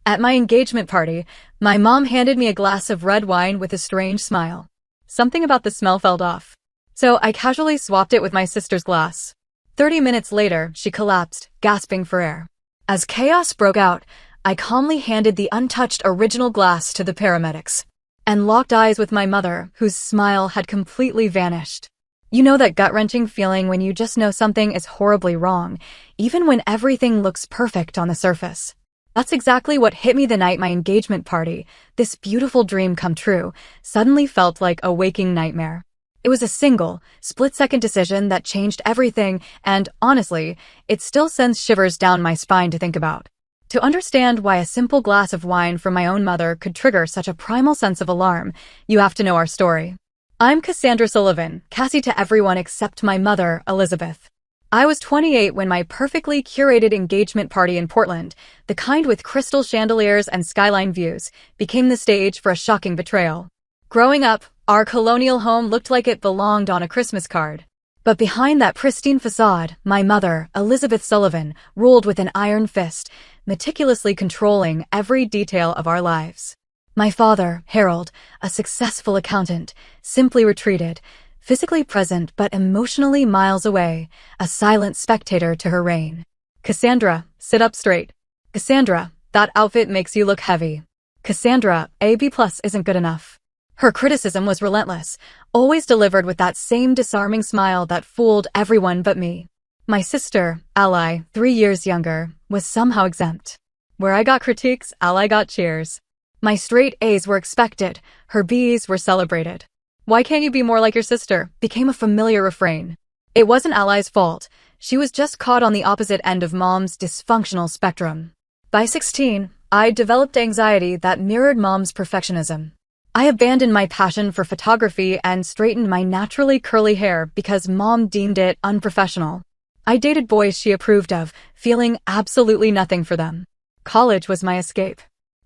At my engagement party, my mom handed me a glass of red wine with a strange smile. Something about the smell felt off. So I casually swapped it with my sister's glass. 30 minutes later, she collapsed, gasping for air. As chaos broke out, I calmly handed the untouched original glass to the paramedics and locked eyes with my mother, whose smile had completely vanished. You know that gut-wrenching feeling when you just know something is horribly wrong, even when everything looks perfect on the surface. That's exactly what hit me the night my engagement party, this beautiful dream come true, suddenly felt like a waking nightmare. It was a single, split-second decision that changed everything, and honestly, it still sends shivers down my spine to think about. To understand why a simple glass of wine from my own mother could trigger such a primal sense of alarm, you have to know our story. I'm Cassandra Sullivan, Cassie to everyone except my mother, Elizabeth. I was 28 when my perfectly curated engagement party in Portland, the kind with crystal chandeliers and skyline views, became the stage for a shocking betrayal. Growing up, our colonial home looked like it belonged on a Christmas card. But behind that pristine facade, my mother, Elizabeth Sullivan, ruled with an iron fist, meticulously controlling every detail of our lives. My father, Harold, a successful accountant, simply retreated, physically present but emotionally miles away, a silent spectator to her reign. Cassandra, sit up straight. Cassandra, that outfit makes you look heavy. Cassandra, A++ isn't good enough. Her criticism was relentless, always delivered with that same disarming smile that fooled everyone but me. My sister, Ally, 3 years younger, was somehow exempt. Where I got critiques, Ally got cheers. My straight A's were expected, her B's were celebrated. "Why can't you be more like your sister?" became a familiar refrain. It wasn't Ally's fault. She was just caught on the opposite end of Mom's dysfunctional spectrum. By 16, I developed anxiety that mirrored Mom's perfectionism. I abandoned my passion for photography and straightened my naturally curly hair because Mom deemed it unprofessional. I dated boys she approved of, feeling absolutely nothing for them. College was my escape.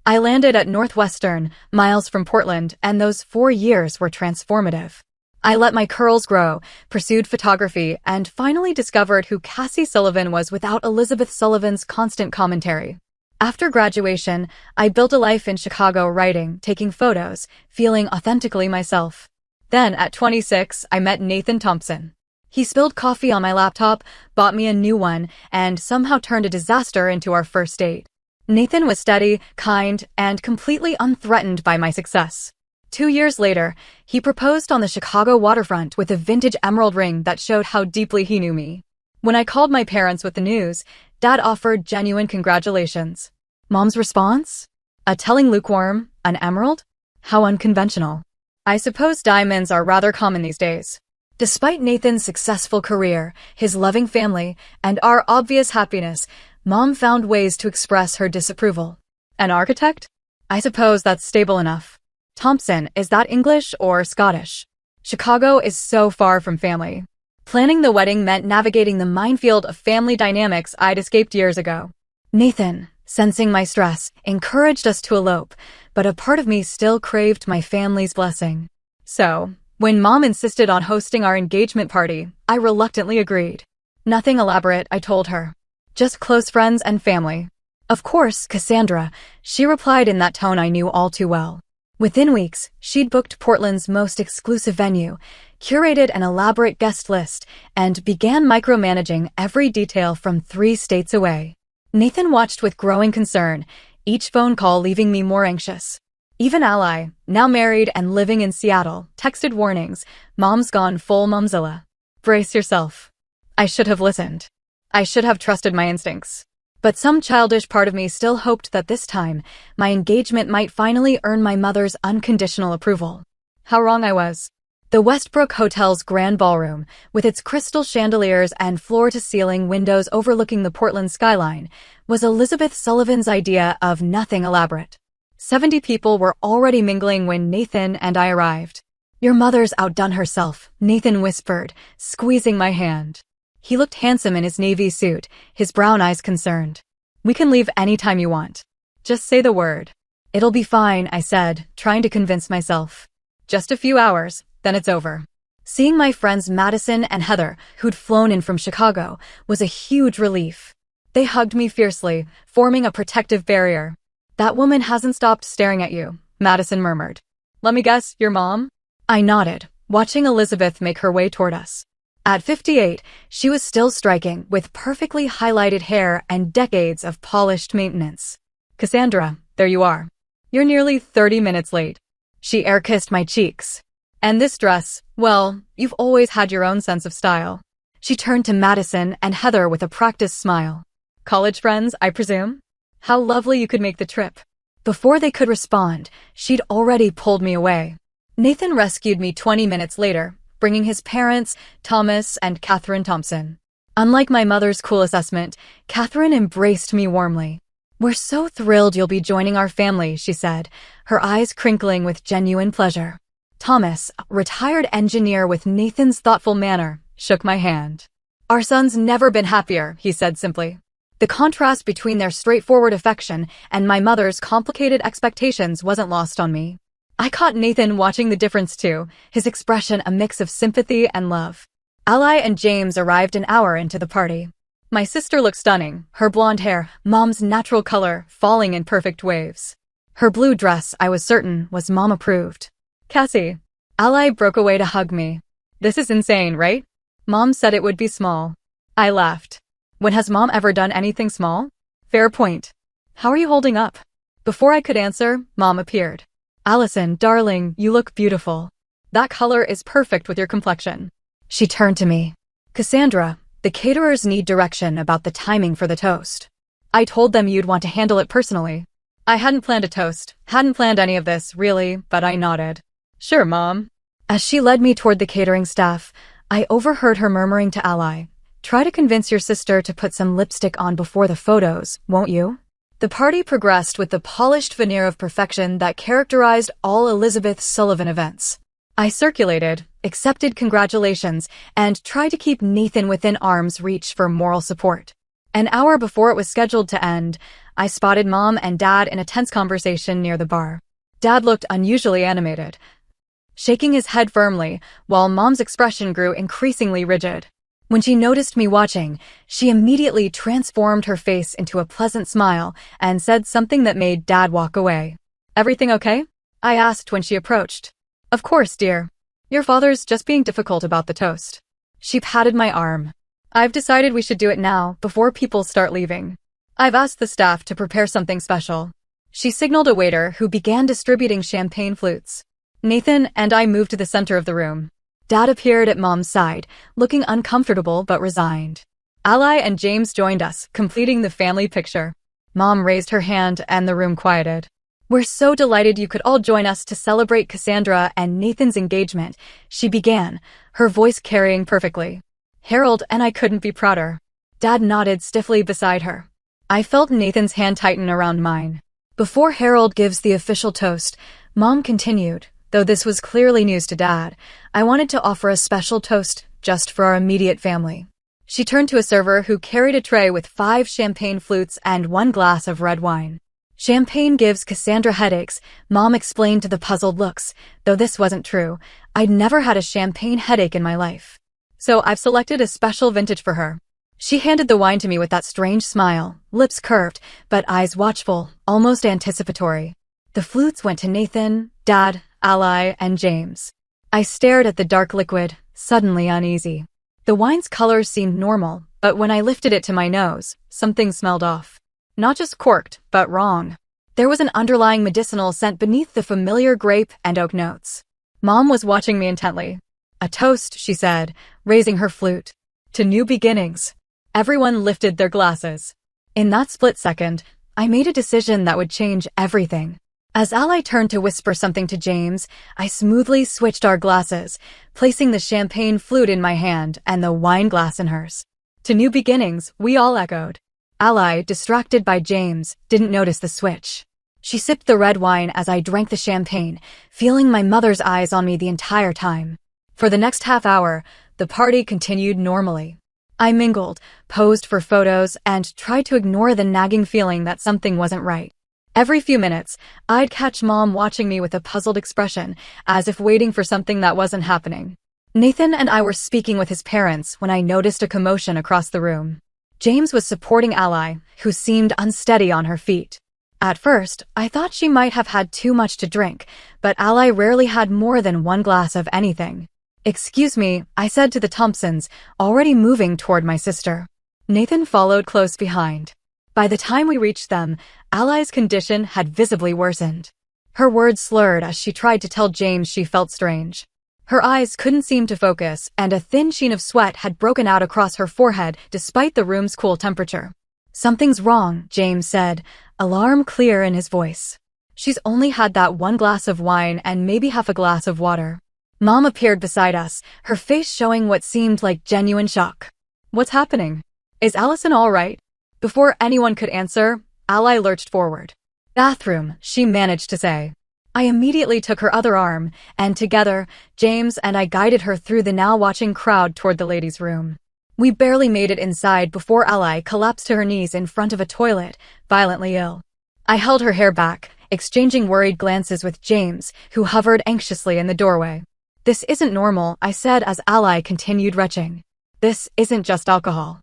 I landed at Northwestern, miles from Portland, and those 4 years were transformative. I let my curls grow, pursued photography, and finally discovered who Cassie Sullivan was without Elizabeth Sullivan's constant commentary. After graduation, I built a life in Chicago writing, taking photos, feeling authentically myself. Then, at 26, I met Nathan Thompson. He spilled coffee on my laptop, bought me a new one, and somehow turned a disaster into our first date. Nathan was steady, kind, and completely unthreatened by my success. 2 years later, he proposed on the Chicago waterfront with a vintage emerald ring that showed how deeply he knew me. When I called my parents with the news, Dad offered genuine congratulations. Mom's response? A telling lukewarm, an emerald? How unconventional. I suppose diamonds are rather common these days. Despite Nathan's successful career, his loving family, and our obvious happiness, Mom found ways to express her disapproval. An architect? I suppose that's stable enough. Thompson, is that English or Scottish? Chicago is so far from family. Planning the wedding meant navigating the minefield of family dynamics I'd escaped years ago. Nathan, sensing my stress, encouraged us to elope, but a part of me still craved my family's blessing. So, when Mom insisted on hosting our engagement party, I reluctantly agreed. Nothing elaborate, I told her. Just close friends and family. Of course, Cassandra, she replied in that tone I knew all too well. Within weeks, she'd booked Portland's most exclusive venue, curated an elaborate guest list, and began micromanaging every detail from 3 states away. Nathan watched with growing concern, each phone call leaving me more anxious. Even Ally, now married and living in Seattle, texted warnings, "Mom's gone full Momzilla. Brace yourself." I should have listened. I should have trusted my instincts. But some childish part of me still hoped that this time, my engagement might finally earn my mother's unconditional approval. How wrong I was. The Westbrook Hotel's grand ballroom, with its crystal chandeliers and floor-to-ceiling windows overlooking the Portland skyline, was Elizabeth Sullivan's idea of nothing elaborate. 70 people were already mingling when Nathan and I arrived. "Your mother's outdone herself," Nathan whispered, squeezing my hand. He looked handsome in his navy suit, his brown eyes concerned. "We can leave anytime you want. Just say the word." "It'll be fine," I said, trying to convince myself. "Just a few hours, then it's over." Seeing my friends Madison and Heather, who'd flown in from Chicago, was a huge relief. They hugged me fiercely, forming a protective barrier. That woman hasn't stopped staring at you, Madison murmured. Let me guess, your mom? I nodded, watching Elizabeth make her way toward us. At 58, she was still striking, with perfectly highlighted hair and decades of polished maintenance. Cassandra, there you are. You're nearly 30 minutes late. She air-kissed my cheeks. And this dress, well, you've always had your own sense of style. She turned to Madison and Heather with a practiced smile. College friends, I presume? How lovely you could make the trip. Before they could respond, she'd already pulled me away. Nathan rescued me 20 minutes later, bringing his parents, Thomas and Catherine Thompson. Unlike my mother's cool assessment, Catherine embraced me warmly. We're so thrilled you'll be joining our family, she said, her eyes crinkling with genuine pleasure. Thomas, a retired engineer with Nathan's thoughtful manner, shook my hand. Our son's never been happier, he said simply. The contrast between their straightforward affection and my mother's complicated expectations wasn't lost on me. I caught Nathan watching the difference too, his expression a mix of sympathy and love. Ally and James arrived an hour into the party. My sister looked stunning, her blonde hair, Mom's natural color, falling in perfect waves. Her blue dress, I was certain, was Mom approved. Cassie. Ally broke away to hug me. This is insane, right? Mom said it would be small. I laughed. When has Mom ever done anything small? Fair point. How are you holding up? Before I could answer, Mom appeared. Allison, darling, you look beautiful. That color is perfect with your complexion. She turned to me. Cassandra, the caterers need direction about the timing for the toast. I told them you'd want to handle it personally. I hadn't planned a toast, hadn't planned any of this, really, but I nodded. Sure, Mom. As she led me toward the catering staff, I overheard her murmuring to Ally. Try to convince your sister to put some lipstick on before the photos, won't you? The party progressed with the polished veneer of perfection that characterized all Elizabeth Sullivan events. I circulated, accepted congratulations, and tried to keep Nathan within arm's reach for moral support. An hour before it was scheduled to end, I spotted Mom and Dad in a tense conversation near the bar. Dad looked unusually animated, shaking his head firmly, while Mom's expression grew increasingly rigid. When she noticed me watching, she immediately transformed her face into a pleasant smile and said something that made Dad walk away. Everything okay? I asked when she approached. Of course, dear. Your father's just being difficult about the toast. She patted my arm. I've decided we should do it now, before people start leaving. I've asked the staff to prepare something special. She signaled a waiter who began distributing champagne flutes. Nathan and I moved to the center of the room. Dad appeared at Mom's side, looking uncomfortable but resigned. Ally and James joined us, completing the family picture. Mom raised her hand and the room quieted. We're so delighted you could all join us to celebrate Cassandra and Nathan's engagement, she began, her voice carrying perfectly. Harold and I couldn't be prouder. Dad nodded stiffly beside her. I felt Nathan's hand tighten around mine. Before Harold gives the official toast, Mom continued. Though this was clearly news to Dad, I wanted to offer a special toast just for our immediate family. She turned to a server who carried a tray with 5 champagne flutes and 1 glass of red wine. Champagne gives Cassandra headaches, Mom explained to the puzzled looks. Though this wasn't true, I'd never had a champagne headache in my life. So I've selected a special vintage for her. She handed the wine to me with that strange smile, lips curved, but eyes watchful, almost anticipatory. The flutes went to Nathan, Dad, Ally, and James. I stared at the dark liquid, suddenly uneasy. The wine's color seemed normal, but when I lifted it to my nose, something smelled off. Not just corked, but wrong. There was an underlying medicinal scent beneath the familiar grape and oak notes. Mom was watching me intently. A toast, she said, raising her flute. To new beginnings. Everyone lifted their glasses. In that split second, I made a decision that would change everything. As Ally turned to whisper something to James, I smoothly switched our glasses, placing the champagne flute in my hand and the wine glass in hers. To new beginnings, we all echoed. Ally, distracted by James, didn't notice the switch. She sipped the red wine as I drank the champagne, feeling my mother's eyes on me the entire time. For the next half hour, the party continued normally. I mingled, posed for photos, and tried to ignore the nagging feeling that something wasn't right. Every few minutes, I'd catch Mom watching me with a puzzled expression, as if waiting for something that wasn't happening. Nathan and I were speaking with his parents when I noticed a commotion across the room. James was supporting Ally, who seemed unsteady on her feet. At first, I thought she might have had too much to drink, but Ally rarely had more than one glass of anything. "Excuse me," I said to the Thompsons, already moving toward my sister. Nathan followed close behind. By the time we reached them, Ally's condition had visibly worsened. Her words slurred as she tried to tell James she felt strange. Her eyes couldn't seem to focus, and a thin sheen of sweat had broken out across her forehead despite the room's cool temperature. "Something's wrong," James said, alarm clear in his voice. "She's only had that one glass of wine and maybe half a glass of water." Mom appeared beside us, her face showing what seemed like genuine shock. "What's happening? Is Allison all right?" Before anyone could answer, Ally lurched forward. "Bathroom," she managed to say. I immediately took her other arm, and together, James and I guided her through the now-watching crowd toward the ladies' room. We barely made it inside before Ally collapsed to her knees in front of a toilet, violently ill. I held her hair back, exchanging worried glances with James, who hovered anxiously in the doorway. "This isn't normal," I said as Ally continued retching. "This isn't just alcohol."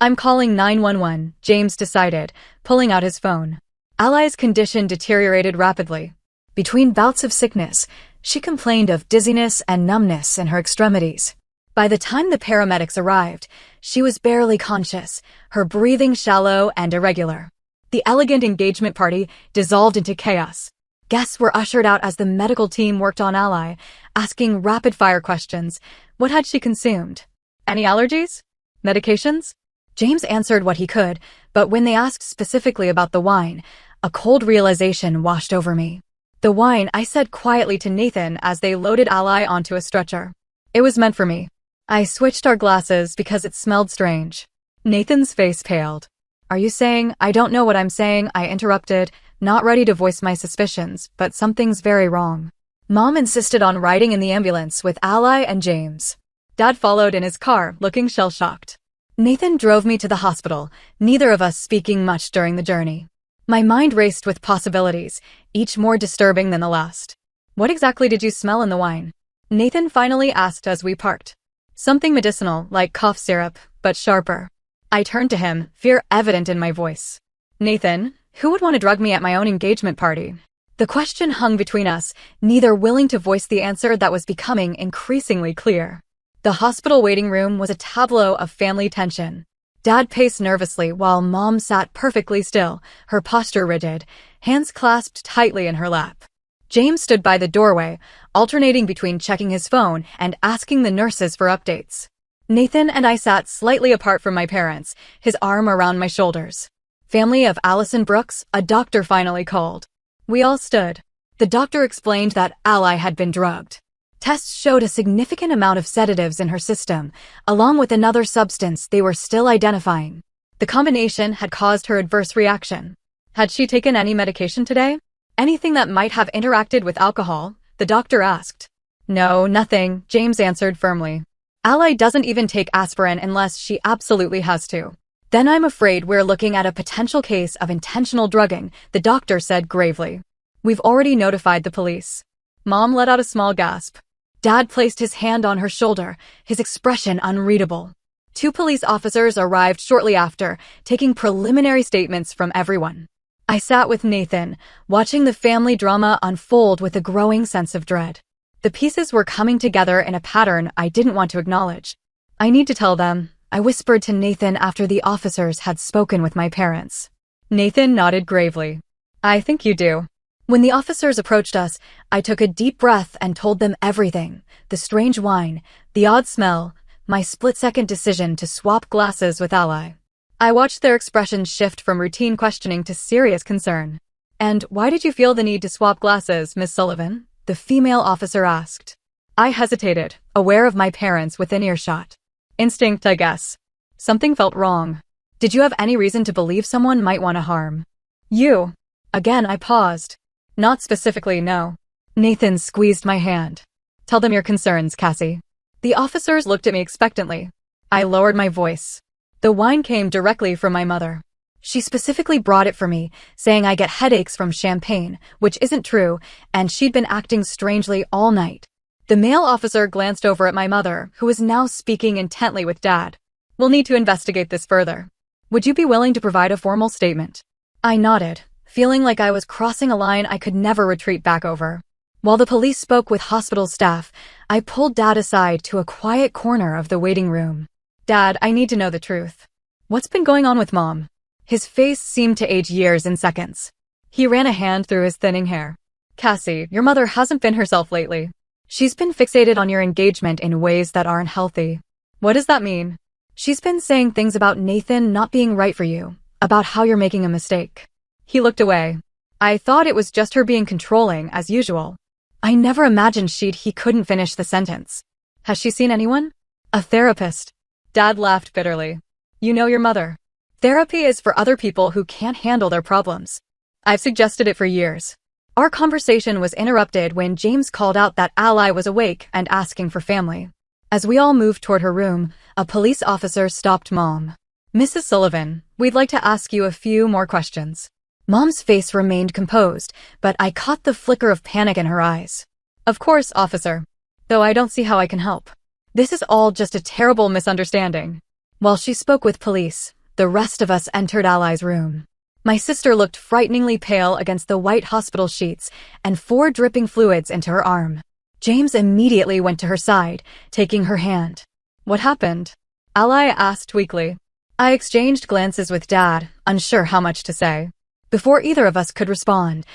"I'm calling 911, James decided, pulling out his phone. Ally's condition deteriorated rapidly. Between bouts of sickness, she complained of dizziness and numbness in her extremities. By the time the paramedics arrived, she was barely conscious, her breathing shallow and irregular. The elegant engagement party dissolved into chaos. Guests were ushered out as the medical team worked on Ally, asking rapid-fire questions. What had she consumed? Any allergies? Medications? James answered what he could, but when they asked specifically about the wine, a cold realization washed over me. "The wine," I said quietly to Nathan as they loaded Ally onto a stretcher. "It was meant for me." I switched our glasses because it smelled strange. Nathan's face paled. "Are you saying—" "I don't know what I'm saying," I interrupted, not ready to voice my suspicions, but something's very wrong. Mom insisted on riding in the ambulance with Ally and James. Dad followed in his car, looking shell-shocked. Nathan drove me to the hospital, neither of us speaking much during the journey. My mind raced with possibilities, each more disturbing than the last. "What exactly did you smell in the wine?" Nathan finally asked as we parked. "Something medicinal, like cough syrup, but sharper." I turned to him, fear evident in my voice. "Nathan, who would want to drug me at my own engagement party?" The question hung between us, neither willing to voice the answer that was becoming increasingly clear. The hospital waiting room was a tableau of family tension. Dad paced nervously while Mom sat perfectly still, her posture rigid, hands clasped tightly in her lap. James stood by the doorway, alternating between checking his phone and asking the nurses for updates. Nathan and I sat slightly apart from my parents, his arm around my shoulders. "Family of Allison Brooks," a doctor finally called. We all stood. The doctor explained that Ally had been drugged. Tests showed a significant amount of sedatives in her system, along with another substance they were still identifying. The combination had caused her adverse reaction. Had she taken any medication today? Anything that might have interacted with alcohol? The doctor asked. "No, nothing," James answered firmly. "Ally doesn't even take aspirin unless she absolutely has to." "Then I'm afraid we're looking at a potential case of intentional drugging," the doctor said gravely. "We've already notified the police." Mom let out a small gasp. Dad placed his hand on her shoulder, his expression unreadable. 2 police officers arrived shortly after, taking preliminary statements from everyone. I sat with Nathan, watching the family drama unfold with a growing sense of dread. The pieces were coming together in a pattern I didn't want to acknowledge. "I need to tell them," I whispered to Nathan after the officers had spoken with my parents. Nathan nodded gravely. "I think you do." When the officers approached us, I took a deep breath and told them everything: the strange wine, the odd smell, my split-second decision to swap glasses with Ally. I watched their expressions shift from routine questioning to serious concern. "And why did you feel the need to swap glasses, Miss Sullivan?" the female officer asked. I hesitated, aware of my parents within earshot. "Instinct, I guess." "Something felt wrong. Did you have any reason to believe someone might want to harm you?" Again, I paused. "Not specifically, no." Nathan squeezed my hand. "Tell them your concerns, Cassie." The officers looked at me expectantly. I lowered my voice. "The wine came directly from my mother. She specifically brought it for me, saying I get headaches from champagne, which isn't true, and she'd been acting strangely all night." The male officer glanced over at my mother, who was now speaking intently with Dad. "We'll need to investigate this further. Would you be willing to provide a formal statement?" I nodded, feeling like I was crossing a line I could never retreat back over. While the police spoke with hospital staff, I pulled Dad aside to a quiet corner of the waiting room. Dad, I need to know the truth. What's been going on with Mom? His face seemed to age years in seconds. He ran a hand through his thinning hair. Cassie, your mother hasn't been herself lately. She's been fixated on your engagement in ways that aren't healthy. What does that mean? She's been saying things about Nathan not being right for you, about how you're making a mistake. He looked away. I thought it was just her being controlling, as usual. I never imagined he couldn't finish the sentence. Has she seen anyone? A therapist. Dad laughed bitterly. You know your mother. Therapy is for other people who can't handle their problems. I've suggested it for years. Our conversation was interrupted when James called out that Ally was awake and asking for family. As we all moved toward her room, a police officer stopped Mom. Mrs. Sullivan, we'd like to ask you a few more questions. Mom's face remained composed, but I caught the flicker of panic in her eyes. Of course, officer. Though I don't see how I can help. This is all just a terrible misunderstanding. While she spoke with police, the rest of us entered Ally's room. My sister looked frighteningly pale against the white hospital sheets and 4 dripping fluids into her arm. James immediately went to her side, taking her hand. What happened? Ally asked weakly. I exchanged glances with Dad, unsure how much to say. Before either of us could respond,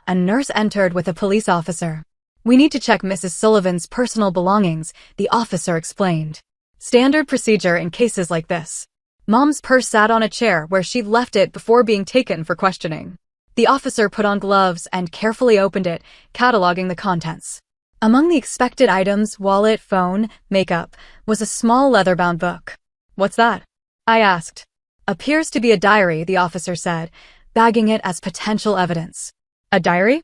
a nurse entered with a police officer. We need to check Mrs. Sullivan's personal belongings, the officer explained. Standard procedure in cases like this. Mom's purse sat on a chair where she'd left it before being taken for questioning. The officer put on gloves and carefully opened it, cataloging the contents. Among the expected items, wallet, phone, makeup, was a small leather-bound book. What's that? I asked. Appears to be a diary, the officer said, bagging it as potential evidence. A diary?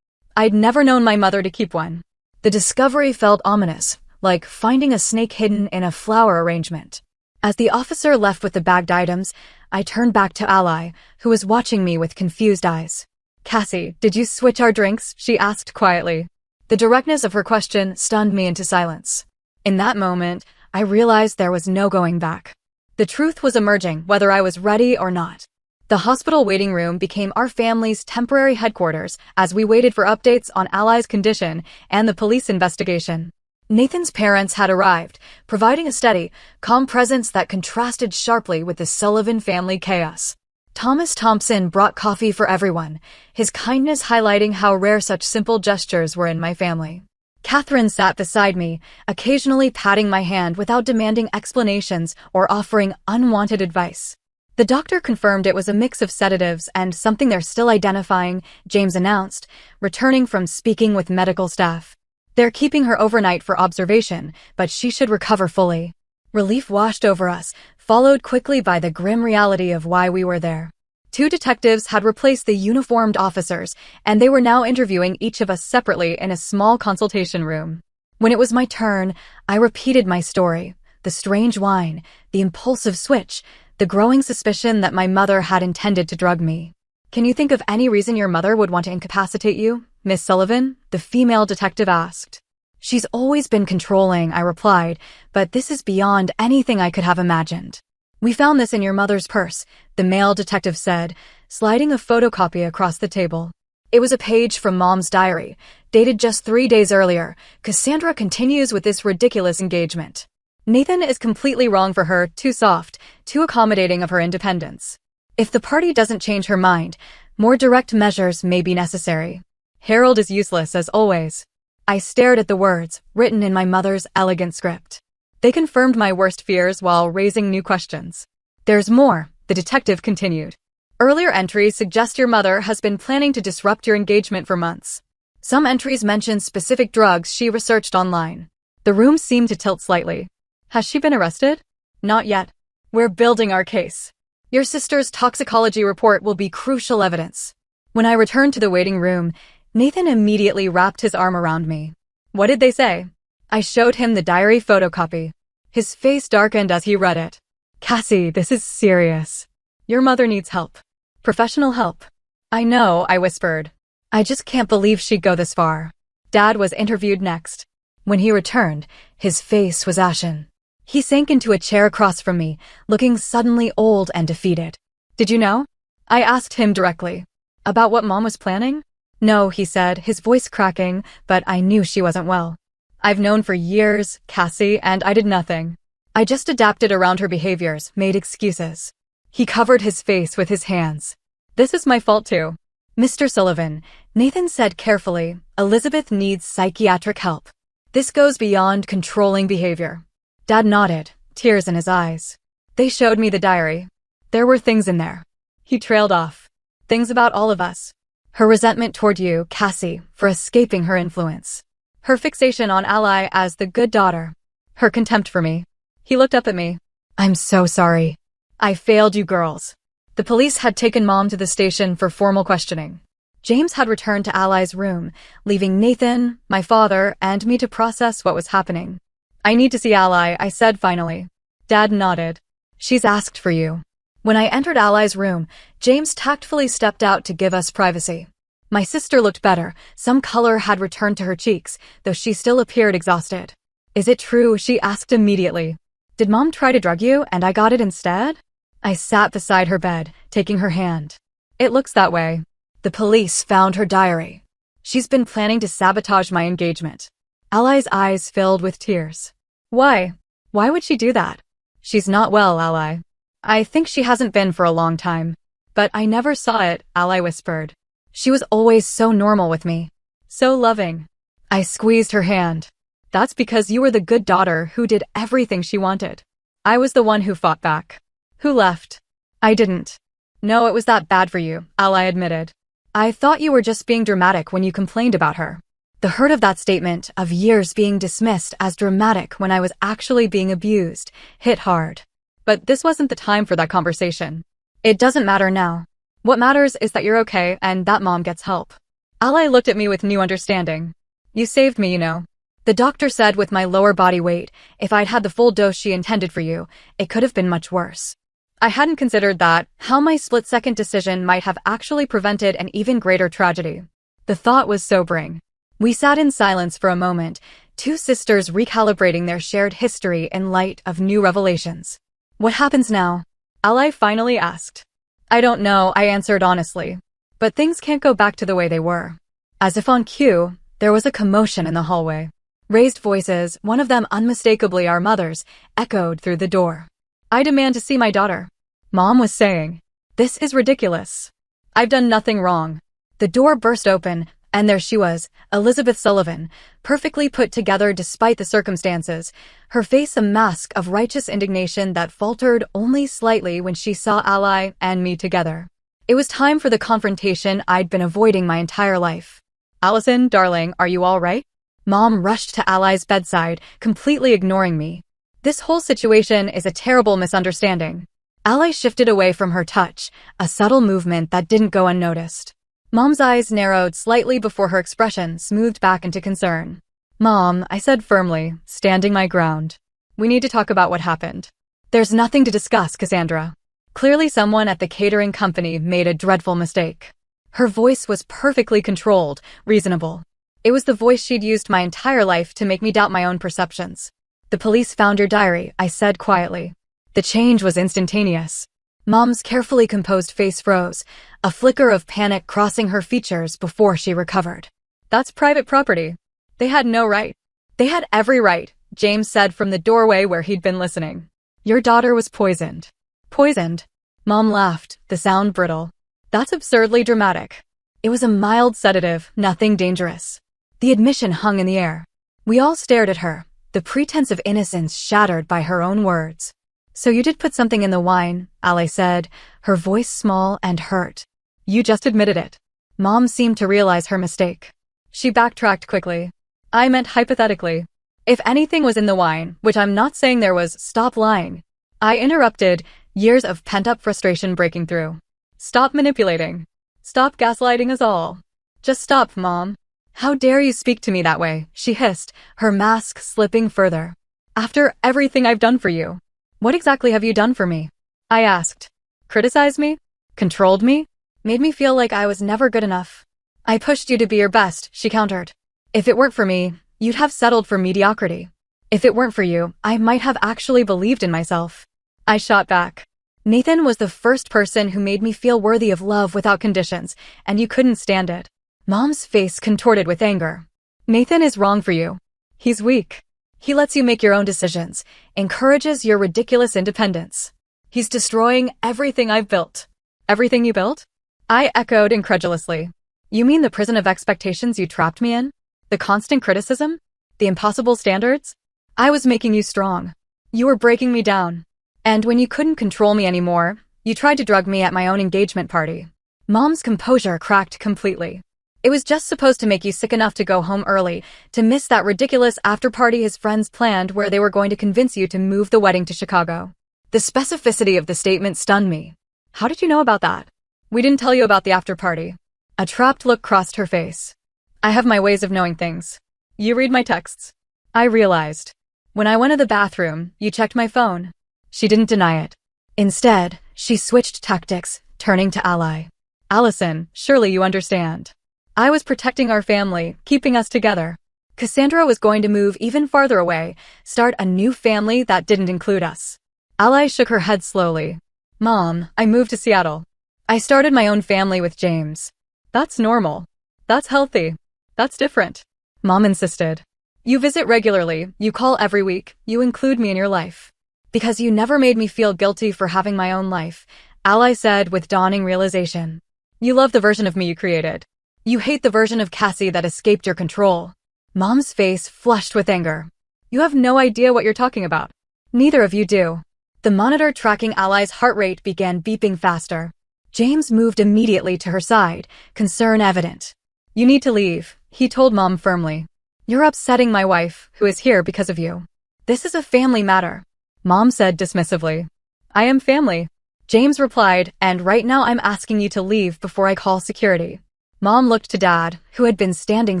I'd never known my mother to keep one. The discovery felt ominous, like finding a snake hidden in a flower arrangement. As the officer left with the bagged items, I turned back to Ally, who was watching me with confused eyes. Cassie, did you switch our drinks? She asked quietly. The directness of her question stunned me into silence. In that moment, I realized there was no going back. The truth was emerging, whether I was ready or not. The hospital waiting room became our family's temporary headquarters as we waited for updates on Ally's condition and the police investigation. Nathan's parents had arrived, providing a steady, calm presence that contrasted sharply with the Sullivan family chaos. Thomas Thompson brought coffee for everyone, his kindness highlighting how rare such simple gestures were in my family. Catherine sat beside me, occasionally patting my hand without demanding explanations or offering unwanted advice. The doctor confirmed it was a mix of sedatives and something they're still identifying, James announced, returning from speaking with medical staff. They're keeping her overnight for observation, but she should recover fully. Relief washed over us, followed quickly by the grim reality of why we were there. 2 detectives had replaced the uniformed officers, and they were now interviewing each of us separately in a small consultation room. When it was my turn, I repeated my story, the strange wine, the impulsive switch, the growing suspicion that my mother had intended to drug me. Can you think of any reason your mother would want to incapacitate you, Miss Sullivan? The female detective asked. She's always been controlling, I replied, but this is beyond anything I could have imagined. We found this in your mother's purse, the male detective said, sliding a photocopy across the table. It was a page from Mom's diary, dated just 3 days earlier. Cassandra continues with this ridiculous engagement. Nathan is completely wrong for her, too soft, too accommodating of her independence. If the party doesn't change her mind, more direct measures may be necessary. Harold is useless as always. I stared at the words, written in my mother's elegant script. They confirmed my worst fears while raising new questions. There's more, the detective continued. Earlier entries suggest your mother has been planning to disrupt your engagement for months. Some entries mention specific drugs she researched online. The room seemed to tilt slightly. Has she been arrested? Not yet. We're building our case. Your sister's toxicology report will be crucial evidence. When I returned to the waiting room, Nathan immediately wrapped his arm around me. What did they say? I showed him the diary photocopy. His face darkened as he read it. Cassie, this is serious. Your mother needs help. Professional help. I know, I whispered. I just can't believe she'd go this far. Dad was interviewed next. When he returned, his face was ashen. He sank into a chair across from me, looking suddenly old and defeated. Did you know? I asked him directly. About what Mom was planning? No, he said, his voice cracking, but I knew she wasn't well. I've known for years, Cassie, and I did nothing. I just adapted around her behaviors, made excuses. He covered his face with his hands. This is my fault too. Mr. Sullivan, Nathan said carefully, Elizabeth needs psychiatric help. This goes beyond controlling behavior. Dad nodded, tears in his eyes. They showed me the diary. There were things in there. He trailed off. Things about all of us. Her resentment toward you, Cassie, for escaping her influence. Her fixation on Ally as the good daughter. Her contempt for me. He looked up at me. I'm so sorry. I failed you girls. The police had taken Mom to the station for formal questioning. James had returned to Ally's room, leaving Nathan, my father, and me to process what was happening. I need to see Ally, I said finally. Dad nodded. She's asked for you. When I entered Ally's room, James tactfully stepped out to give us privacy. My sister looked better. Some color had returned to her cheeks, though she still appeared exhausted. Is it true? She asked immediately. Did Mom try to drug you and I got it instead? I sat beside her bed, taking her hand. It looks that way. The police found her diary. She's been planning to sabotage my engagement. Ally's eyes filled with tears. Why? Why would she do that? She's not well, Ally. I think she hasn't been for a long time. But I never saw it, Ally whispered. She was always so normal with me. So loving. I squeezed her hand. That's because you were the good daughter who did everything she wanted. I was the one who fought back. Who left? I didn't. No, it was that bad for you, Ally admitted. I thought you were just being dramatic when you complained about her. The hurt of that statement, of years being dismissed as dramatic when I was actually being abused, hit hard. But this wasn't the time for that conversation. It doesn't matter now. What matters is that you're okay and that Mom gets help. Ally looked at me with new understanding. You saved me, you know. The doctor said with my lower body weight, if I'd had the full dose she intended for you, it could have been much worse. I hadn't considered that, how my split-second decision might have actually prevented an even greater tragedy. The thought was sobering. We sat in silence for a moment, two sisters recalibrating their shared history in light of new revelations. What happens now? Ally finally asked. I don't know, I answered honestly. But things can't go back to the way they were. As if on cue, there was a commotion in the hallway. Raised voices, one of them unmistakably our mother's, echoed through the door. I demand to see my daughter. Mom was saying. This is ridiculous. I've done nothing wrong. The door burst open, and there she was, Elizabeth Sullivan, perfectly put together despite the circumstances, her face a mask of righteous indignation that faltered only slightly when she saw Ally and me together. It was time for the confrontation I'd been avoiding my entire life. Allison, darling, are you all right? Mom rushed to Ally's bedside, completely ignoring me. This whole situation is a terrible misunderstanding. Ally shifted away from her touch, a subtle movement that didn't go unnoticed. Mom's eyes narrowed slightly before her expression smoothed back into concern. Mom, I said firmly, standing my ground. We need to talk about what happened. There's nothing to discuss, Cassandra. Clearly someone at the catering company made a dreadful mistake. Her voice was perfectly controlled, reasonable. It was the voice she'd used my entire life to make me doubt my own perceptions. The police found your diary, I said quietly. The change was instantaneous. Mom's carefully composed face froze, a flicker of panic crossing her features before she recovered. That's private property. They had no right. They had every right, James said from the doorway where he'd been listening. Your daughter was poisoned. Poisoned? Mom laughed, the sound brittle. That's absurdly dramatic. It was a mild sedative, nothing dangerous. The admission hung in the air. We all stared at her, the pretense of innocence shattered by her own words. So you did put something in the wine, Ally said, her voice small and hurt. You just admitted it. Mom seemed to realize her mistake. She backtracked quickly. I meant hypothetically. If anything was in the wine, which I'm not saying there was, stop lying. I interrupted, years of pent-up frustration breaking through. Stop manipulating. Stop gaslighting us all. Just stop, Mom. How dare you speak to me that way, she hissed, her mask slipping further. After everything I've done for you. What exactly have you done for me? I asked. Criticized me? Controlled me? Made me feel like I was never good enough. I pushed you to be your best, she countered. If it weren't for me, you'd have settled for mediocrity. If it weren't for you, I might have actually believed in myself. I shot back. Nathan was the first person who made me feel worthy of love without conditions, and you couldn't stand it. Mom's face contorted with anger. Nathan is wrong for you. He's weak. He lets you make your own decisions, encourages your ridiculous independence. He's destroying everything I've built. Everything you built? I echoed incredulously. You mean the prison of expectations you trapped me in? The constant criticism? The impossible standards? I was making you strong. You were breaking me down. And when you couldn't control me anymore, you tried to drug me at my own engagement party. Mom's composure cracked completely. It was just supposed to make you sick enough to go home early, to miss that ridiculous after-party his friends planned where they were going to convince you to move the wedding to Chicago. The specificity of the statement stunned me. How did you know about that? We didn't tell you about the after-party. A trapped look crossed her face. I have my ways of knowing things. You read my texts. I realized. When I went to the bathroom, you checked my phone. She didn't deny it. Instead, she switched tactics, turning to Ally. Allison, surely you understand. I was protecting our family, keeping us together. Cassandra was going to move even farther away, start a new family that didn't include us. Ally shook her head slowly. Mom, I moved to Seattle. I started my own family with James. That's normal. That's healthy. That's different. Mom insisted. You visit regularly, you call every week, you include me in your life. Because you never made me feel guilty for having my own life, Ally said with dawning realization. You love the version of me you created. You hate the version of Cassie that escaped your control. Mom's face flushed with anger. You have no idea what you're talking about. Neither of you do. The monitor tracking Ally's heart rate began beeping faster. James moved immediately to her side, concern evident. You need to leave, he told Mom firmly. You're upsetting my wife, who is here because of you. This is a family matter. Mom said dismissively. I am family. James replied, and right now I'm asking you to leave before I call security. Mom looked to Dad, who had been standing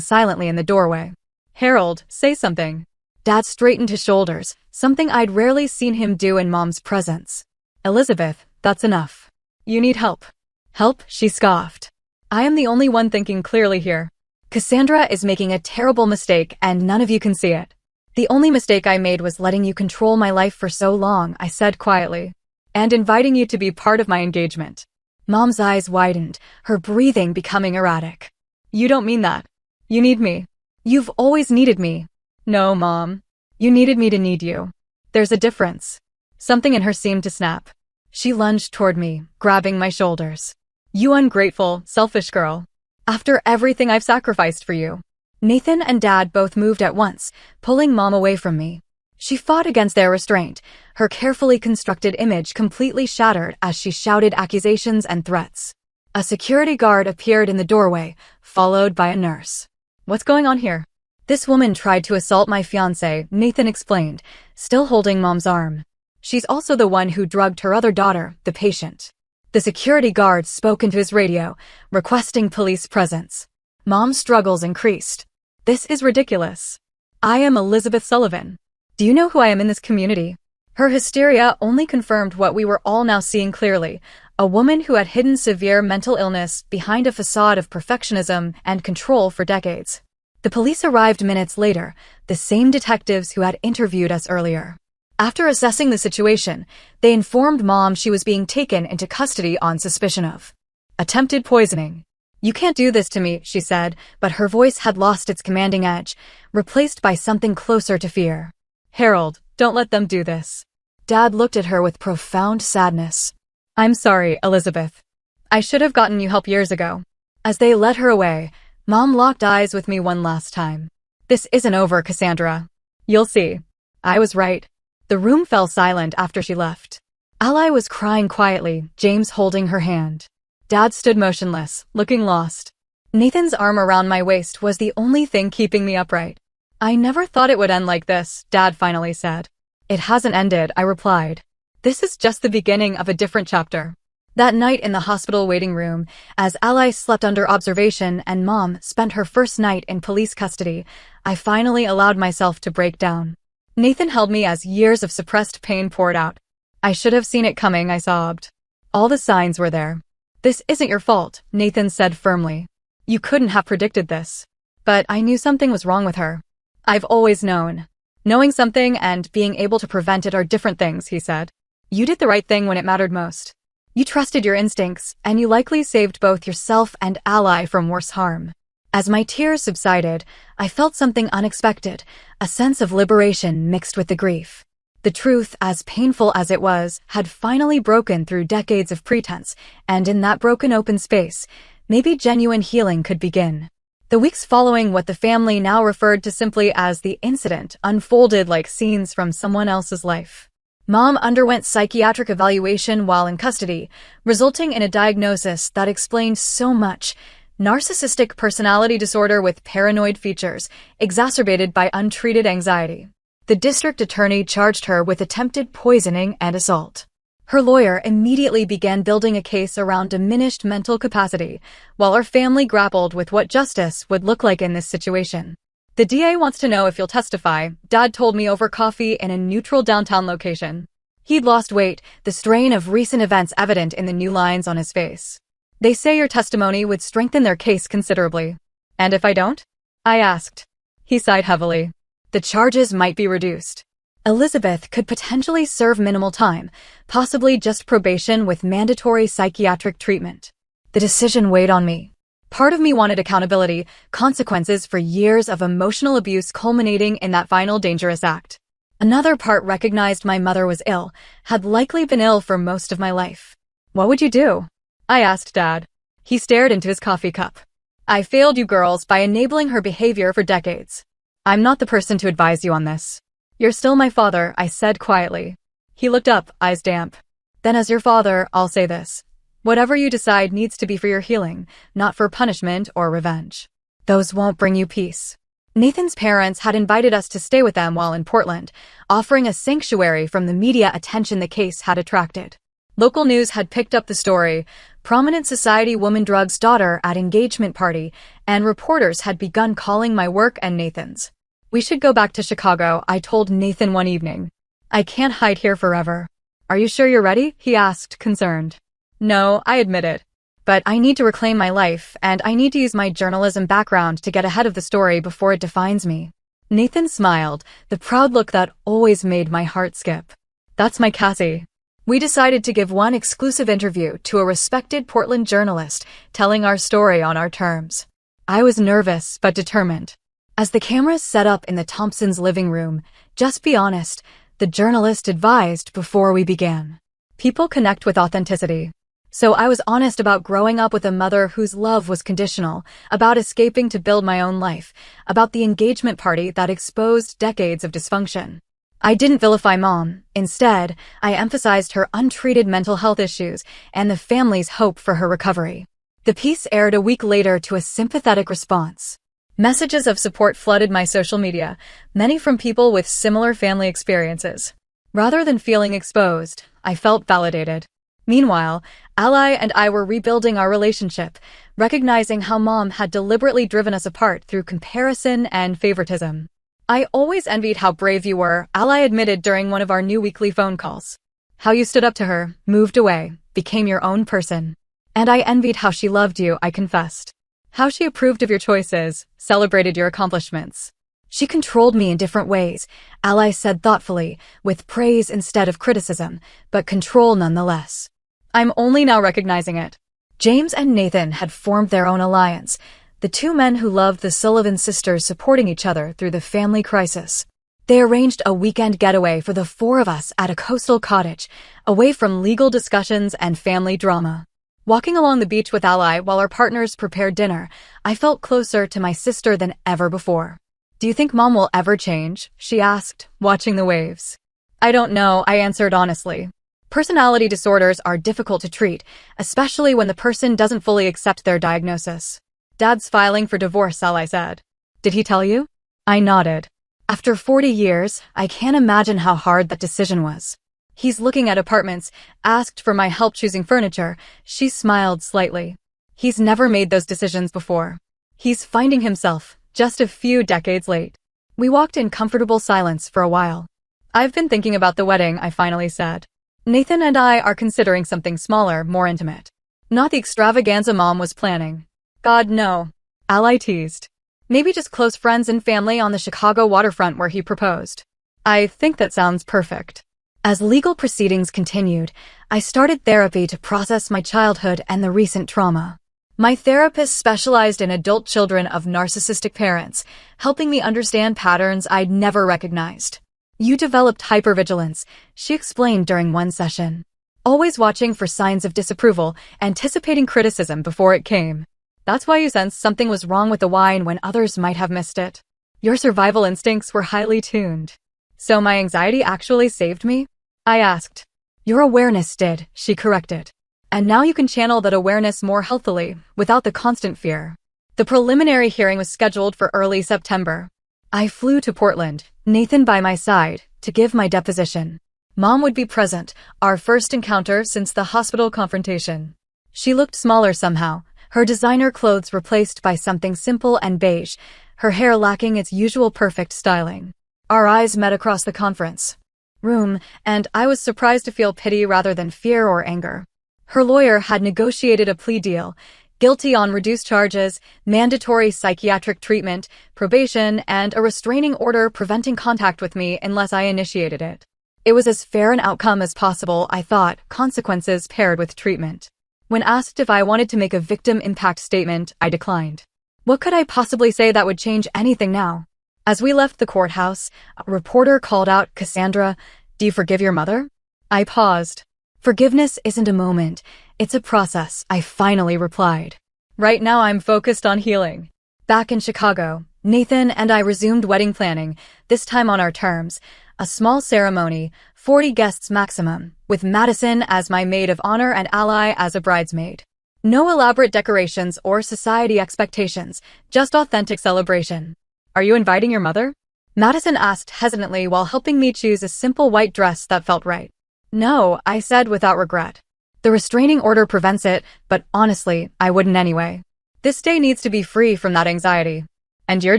silently in the doorway. Harold, say something. Dad straightened his shoulders, something I'd rarely seen him do in Mom's presence. Elizabeth, that's enough. You need help. Help? She scoffed. I am the only one thinking clearly here. Cassandra is making a terrible mistake and none of you can see it. The only mistake I made was letting you control my life for so long, I said quietly. And inviting you to be part of my engagement. Mom's eyes widened, her breathing becoming erratic. You don't mean that. You need me. You've always needed me. No, Mom. You needed me to need you. There's a difference. Something in her seemed to snap. She lunged toward me, grabbing my shoulders. You ungrateful, selfish girl. After everything I've sacrificed for you. Nathan and Dad both moved at once, pulling Mom away from me. She fought against their restraint, her carefully constructed image completely shattered as she shouted accusations and threats. A security guard appeared in the doorway, followed by a nurse. What's going on here? This woman tried to assault my fiancé, Nathan explained, still holding Mom's arm. She's also the one who drugged her other daughter, the patient. The security guard spoke into his radio, requesting police presence. Mom's struggles increased. This is ridiculous. I am Elizabeth Sullivan. Do you know who I am in this community? Her hysteria only confirmed what we were all now seeing clearly, a woman who had hidden severe mental illness behind a facade of perfectionism and control for decades. The police arrived minutes later, the same detectives who had interviewed us earlier. After assessing the situation, they informed Mom she was being taken into custody on suspicion of attempted poisoning. You can't do this to me, she said, but her voice had lost its commanding edge, replaced by something closer to fear. Harold, don't let them do this. Dad looked at her with profound sadness. I'm sorry, Elizabeth. I should have gotten you help years ago. As they led her away, Mom locked eyes with me one last time. This isn't over, Cassandra. You'll see. I was right. The room fell silent after she left. Ally was crying quietly, James holding her hand. Dad stood motionless, looking lost. Nathan's arm around my waist was the only thing keeping me upright. I never thought it would end like this, Dad finally said. It hasn't ended, I replied. This is just the beginning of a different chapter. That night in the hospital waiting room, as Ally slept under observation and Mom spent her first night in police custody, I finally allowed myself to break down. Nathan held me as years of suppressed pain poured out. I should have seen it coming, I sobbed. All the signs were there. This isn't your fault, Nathan said firmly. You couldn't have predicted this. But I knew something was wrong with her. I've always known. Knowing something and being able to prevent it are different things, he said. You did the right thing when it mattered most. You trusted your instincts, and you likely saved both yourself and Ally from worse harm. As my tears subsided, I felt something unexpected, a sense of liberation mixed with the grief. The truth, as painful as it was, had finally broken through decades of pretense, and in that broken open space, maybe genuine healing could begin. The weeks following what the family now referred to simply as the incident unfolded like scenes from someone else's life. Mom underwent psychiatric evaluation while in custody, resulting in a diagnosis that explained so much: narcissistic personality disorder with paranoid features, exacerbated by untreated anxiety. The district attorney charged her with attempted poisoning and assault. Her lawyer immediately began building a case around diminished mental capacity, while our family grappled with what justice would look like in this situation. The DA wants to know if you'll testify, Dad told me over coffee in a neutral downtown location. He'd lost weight, the strain of recent events evident in the new lines on his face. They say your testimony would strengthen their case considerably. And if I don't? I asked. He sighed heavily. The charges might be reduced. Elizabeth could potentially serve minimal time, possibly just probation with mandatory psychiatric treatment. The decision weighed on me. Part of me wanted accountability, consequences for years of emotional abuse culminating in that final dangerous act. Another part recognized my mother was ill, had likely been ill for most of my life. What would you do? I asked Dad. He stared into his coffee cup. I failed you girls by enabling her behavior for decades. I'm not the person to advise you on this. You're still my father, I said quietly. He looked up, eyes damp. Then as your father, I'll say this. Whatever you decide needs to be for your healing, not for punishment or revenge. Those won't bring you peace. Nathan's parents had invited us to stay with them while in Portland, offering a sanctuary from the media attention the case had attracted. Local news had picked up the story, prominent society woman drugs daughter at engagement party, and reporters had begun calling my work and Nathan's. We should go back to Chicago, I told Nathan one evening. I can't hide here forever. Are you sure you're ready? He asked, concerned. No, I admitted. But I need to reclaim my life, and I need to use my journalism background to get ahead of the story before it defines me. Nathan smiled, the proud look that always made my heart skip. That's my Cassie. We decided to give one exclusive interview to a respected Portland journalist, telling our story on our terms. I was nervous but determined. As the cameras set up in the Thompsons' living room, just be honest, the journalist advised before we began. People connect with authenticity. So I was honest about growing up with a mother whose love was conditional, about escaping to build my own life, about the engagement party that exposed decades of dysfunction. I didn't vilify Mom. Instead, I emphasized her untreated mental health issues and the family's hope for her recovery. The piece aired a week later to a sympathetic response. Messages of support flooded my social media, many from people with similar family experiences. Rather than feeling exposed, I felt validated. Meanwhile, Ally and I were rebuilding our relationship, recognizing how Mom had deliberately driven us apart through comparison and favoritism. I always envied how brave you were, Ally admitted during one of our new weekly phone calls. How you stood up to her, moved away, became your own person. And I envied how she loved you, I confessed. How she approved of your choices, celebrated your accomplishments. She controlled me in different ways, Ally said thoughtfully, with praise instead of criticism, but control nonetheless. I'm only now recognizing it. James and Nathan had formed their own alliance, the two men who loved the Sullivan sisters supporting each other through the family crisis. They arranged a weekend getaway for the four of us at a coastal cottage, away from legal discussions and family drama. Walking along the beach with Ally while our partners prepared dinner, I felt closer to my sister than ever before. Do you think Mom will ever change? She asked, watching the waves. I don't know, I answered honestly. Personality disorders are difficult to treat, especially when the person doesn't fully accept their diagnosis. Dad's filing for divorce, Ally said. Did he tell you? I nodded. After 40 years, I can't imagine how hard that decision was. He's looking at apartments, asked for my help choosing furniture. She smiled slightly. He's never made those decisions before. He's finding himself, just a few decades late. We walked in comfortable silence for a while. I've been thinking about the wedding, I finally said. Nathan and I are considering something smaller, more intimate. Not the extravaganza Mom was planning. God, no. Ally teased. Maybe just close friends and family on the Chicago waterfront where he proposed. I think that sounds perfect. As legal proceedings continued, I started therapy to process my childhood and the recent trauma. My therapist specialized in adult children of narcissistic parents, helping me understand patterns I'd never recognized. You developed hypervigilance, she explained during one session. Always watching for signs of disapproval, anticipating criticism before it came. That's why you sensed something was wrong with the wine when others might have missed it. Your survival instincts were highly tuned. So my anxiety actually saved me? I asked. Your awareness did, she corrected. And now you can channel that awareness more healthily, without the constant fear. The preliminary hearing was scheduled for early September. I flew to Portland, Nathan by my side, to give my deposition. Mom would be present, our first encounter since the hospital confrontation. She looked smaller somehow, her designer clothes replaced by something simple and beige, her hair lacking its usual perfect styling. Our eyes met across the conference room, and I was surprised to feel pity rather than fear or anger. Her lawyer had negotiated a plea deal, guilty on reduced charges, mandatory psychiatric treatment, probation, and a restraining order preventing contact with me unless I initiated it. It was as fair an outcome as possible, I thought, consequences paired with treatment. When asked if I wanted to make a victim impact statement, I declined. What could I possibly say that would change anything now? As we left the courthouse, a reporter called out, "Cassandra, do you forgive your mother?" I paused. Forgiveness isn't a moment, it's a process, I finally replied. Right now I'm focused on healing. Back in Chicago, Nathan and I resumed wedding planning, this time on our terms. A small ceremony, 40 guests maximum, with Madison as my maid of honor and ally as a bridesmaid. No elaborate decorations or society expectations, just authentic celebration. Are you inviting your mother? Madison asked hesitantly while helping me choose a simple white dress that felt right. No, I said without regret. The restraining order prevents it, but honestly, I wouldn't anyway. This day needs to be free from that anxiety. And your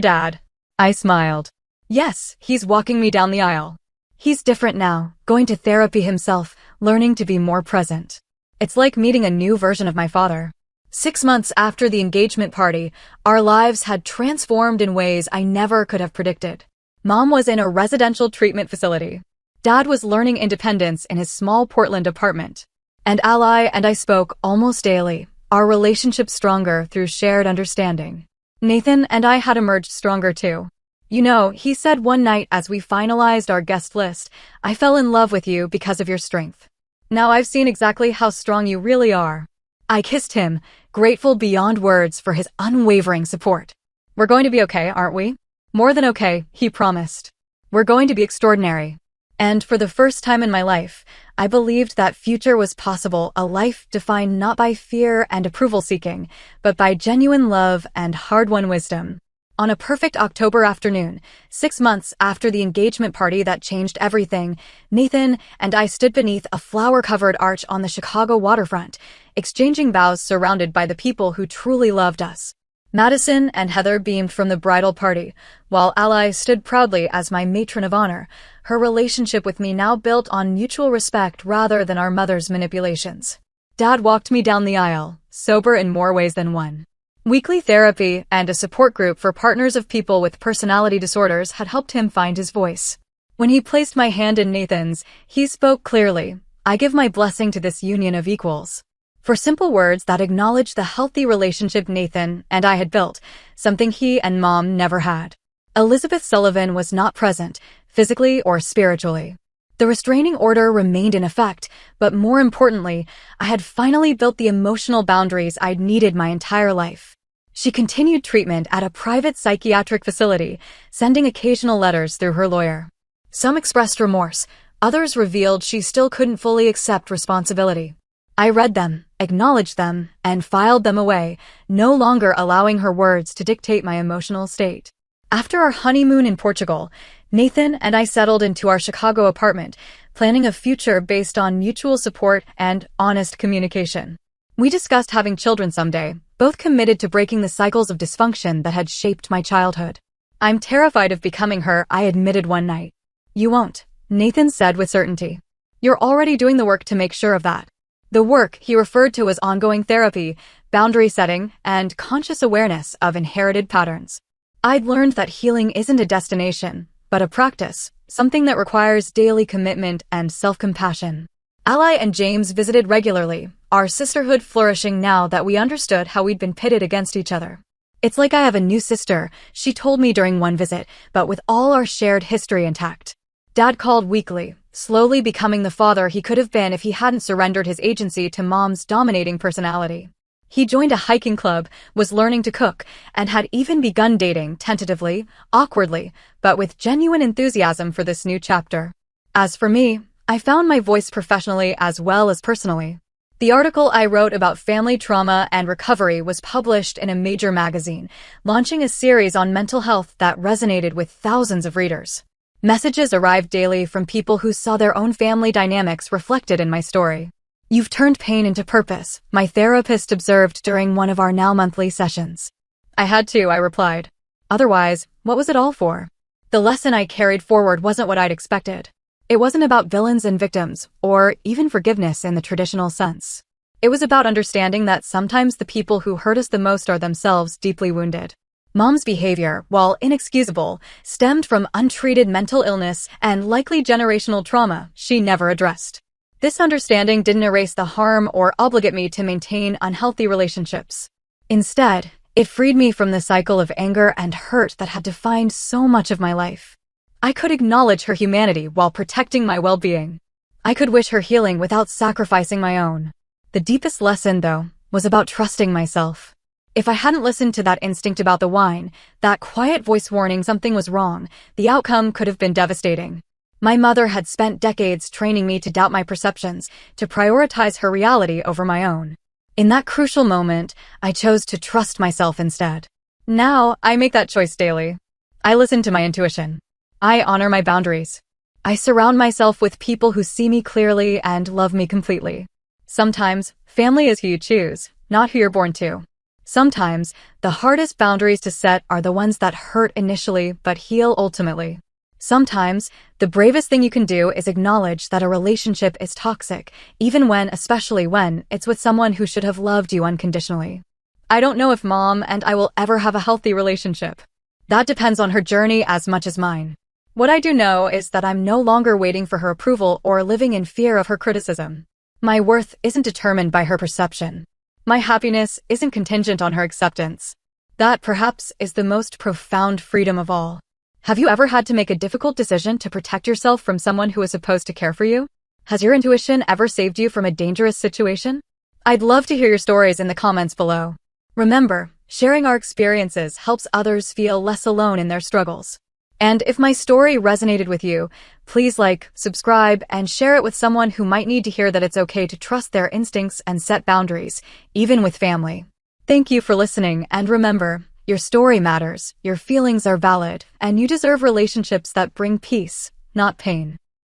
dad? I smiled. Yes, he's walking me down the aisle. He's different now, going to therapy himself, learning to be more present. It's like meeting a new version of my father. 6 months after the engagement party, our lives had transformed in ways I never could have predicted. Mom was in a residential treatment facility. Dad was learning independence in his small Portland apartment. And Ally and I spoke almost daily, our relationship stronger through shared understanding. Nathan and I had emerged stronger too. You know, he said one night as we finalized our guest list, "I fell in love with you because of your strength. Now I've seen exactly how strong you really are." I kissed him, grateful beyond words for his unwavering support. We're going to be okay, aren't we? More than okay, he promised. We're going to be extraordinary. And for the first time in my life, I believed that future was possible, a life defined not by fear and approval-seeking, but by genuine love and hard-won wisdom. On a perfect October afternoon, 6 months after the engagement party that changed everything, Nathan and I stood beneath a flower-covered arch on the Chicago waterfront, exchanging vows surrounded by the people who truly loved us. Madison and Heather beamed from the bridal party, while Ally stood proudly as my matron of honor, her relationship with me now built on mutual respect rather than our mother's manipulations. Dad walked me down the aisle, sober in more ways than one. Weekly therapy and a support group for partners of people with personality disorders had helped him find his voice. When he placed my hand in Nathan's, he spoke clearly, "I give my blessing to this union of equals." For simple words that acknowledged the healthy relationship Nathan and I had built, something he and Mom never had. Elizabeth Sullivan was not present, physically or spiritually. The restraining order remained in effect, but more importantly, I had finally built the emotional boundaries I'd needed my entire life. She continued treatment at a private psychiatric facility, sending occasional letters through her lawyer. Some expressed remorse, others revealed she still couldn't fully accept responsibility. I read them, acknowledged them, and filed them away, no longer allowing her words to dictate my emotional state. After our honeymoon in Portugal, Nathan and I settled into our Chicago apartment, planning a future based on mutual support and honest communication. We discussed having children someday, both committed to breaking the cycles of dysfunction that had shaped my childhood. "I'm terrified of becoming her," I admitted one night. "You won't," Nathan said with certainty. "You're already doing the work to make sure of that." The work he referred to as ongoing therapy, boundary setting, and conscious awareness of inherited patterns. I'd learned that healing isn't a destination, but a practice, something that requires daily commitment and self-compassion. Ally and James visited regularly, our sisterhood flourishing now that we understood how we'd been pitted against each other. "It's like I have a new sister," she told me during one visit, but with all our shared history intact. Dad called weekly, slowly becoming the father he could have been if he hadn't surrendered his agency to Mom's dominating personality. He joined a hiking club, was learning to cook, and had even begun dating, tentatively, awkwardly, but with genuine enthusiasm for this new chapter. As for me, I found my voice professionally as well as personally. The article I wrote about family trauma and recovery was published in a major magazine, launching a series on mental health that resonated with thousands of readers. Messages arrived daily from people who saw their own family dynamics reflected in my story. "You've turned pain into purpose," my therapist observed during one of our now monthly sessions. "I had to," I replied. "Otherwise, what was it all for?" The lesson I carried forward wasn't what I'd expected. It wasn't about villains and victims, or even forgiveness in the traditional sense. It was about understanding that sometimes the people who hurt us the most are themselves deeply wounded. Mom's behavior, while inexcusable, stemmed from untreated mental illness and likely generational trauma she never addressed. This understanding didn't erase the harm or obligate me to maintain unhealthy relationships. Instead, it freed me from the cycle of anger and hurt that had defined so much of my life. I could acknowledge her humanity while protecting my well-being. I could wish her healing without sacrificing my own. The deepest lesson, though, was about trusting myself. If I hadn't listened to that instinct about the wine, that quiet voice warning something was wrong, the outcome could have been devastating. My mother had spent decades training me to doubt my perceptions, to prioritize her reality over my own. In that crucial moment, I chose to trust myself instead. Now, I make that choice daily. I listen to my intuition. I honor my boundaries. I surround myself with people who see me clearly and love me completely. Sometimes, family is who you choose, not who you're born to. Sometimes, the hardest boundaries to set are the ones that hurt initially but heal ultimately. Sometimes, the bravest thing you can do is acknowledge that a relationship is toxic, especially when, it's with someone who should have loved you unconditionally. I don't know if Mom and I will ever have a healthy relationship. That depends on her journey as much as mine. What I do know is that I'm no longer waiting for her approval or living in fear of her criticism. My worth isn't determined by her perception. My happiness isn't contingent on her acceptance. That, perhaps, is the most profound freedom of all. Have you ever had to make a difficult decision to protect yourself from someone who is supposed to care for you? Has your intuition ever saved you from a dangerous situation? I'd love to hear your stories in the comments below. Remember, sharing our experiences helps others feel less alone in their struggles. And if my story resonated with you, please like, subscribe, and share it with someone who might need to hear that it's okay to trust their instincts and set boundaries, even with family. Thank you for listening, and remember, your story matters, your feelings are valid, and you deserve relationships that bring peace, not pain.